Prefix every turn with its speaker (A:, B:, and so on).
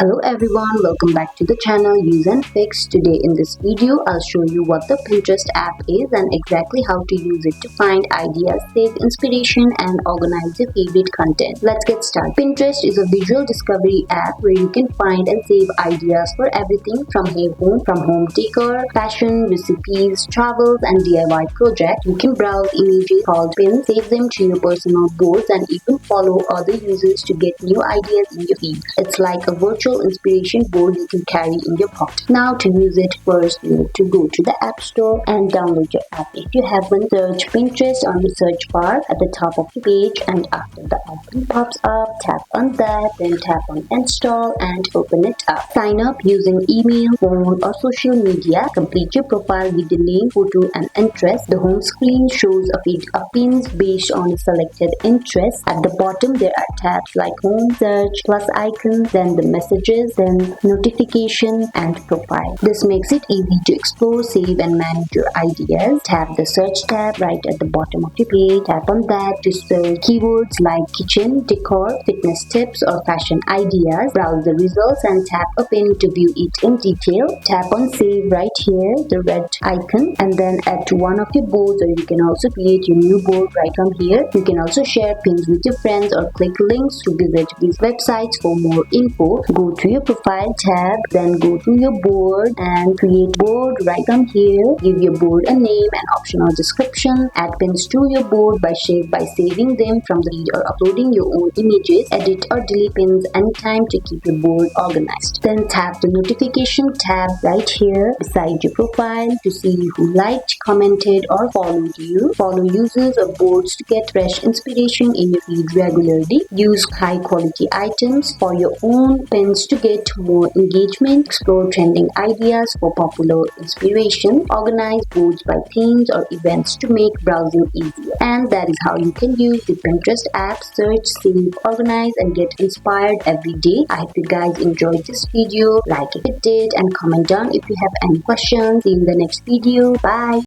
A: Hello everyone, welcome back to the channel useNfix. Today in this video, I'll show you what the Pinterest app is and exactly how to use it to find ideas, save inspiration and organize your favorite content. Let's get started. Pinterest is a visual discovery app where you can find and save ideas for everything from home decor, fashion, recipes, travels and DIY projects. You can browse images called pins, save them to your personal boards and even follow other users to get new ideas in your feed. It's like a virtual inspiration board you can carry in your pocket. Now to use it, first you need to go to the App Store and download your app. If you haven't, search Pinterest on the search bar at the top of the page, and after the icon pops up, tap on that, then tap on install and open it up. Sign up using email, phone or social media. Complete your profile with the name, photo and interest. The home screen shows a feed of pins based on selected interests. At the bottom there are tabs like home, search, plus icon, then the messages, then notification and profile. This makes it easy to explore, save and manage your ideas. Tap the search tab right at the bottom of your page. Tap on that to search keywords like kitchen, decor, fitness tips or fashion ideas. Browse the results and tap a pin to view it in detail. Tap on save right here, the red icon, and then add to one of your boards, or you can also create your new board right from here. You can also share pins with your friends or click links to visit these websites for more info. Go to your profile tab, then go to your board and create board right from here. Give your board a name and optional description. Add pins to your board by saving them from the feed or uploading your own images. Edit or delete pins anytime to keep your board organized. Then tap the notification tab right here beside your profile to see who liked, commented or followed you. Follow users or boards to get fresh inspiration in your feed regularly. Use high quality items for your own pins to get more engagement. Explore trending ideas for popular inspiration. Organize boards by themes or events to make browsing easier. And that is how you can use the Pinterest app. Search, save, organize and get inspired every day. I hope you guys enjoyed this video. Like if it did and comment down if you have any questions. See you in the next video. Bye.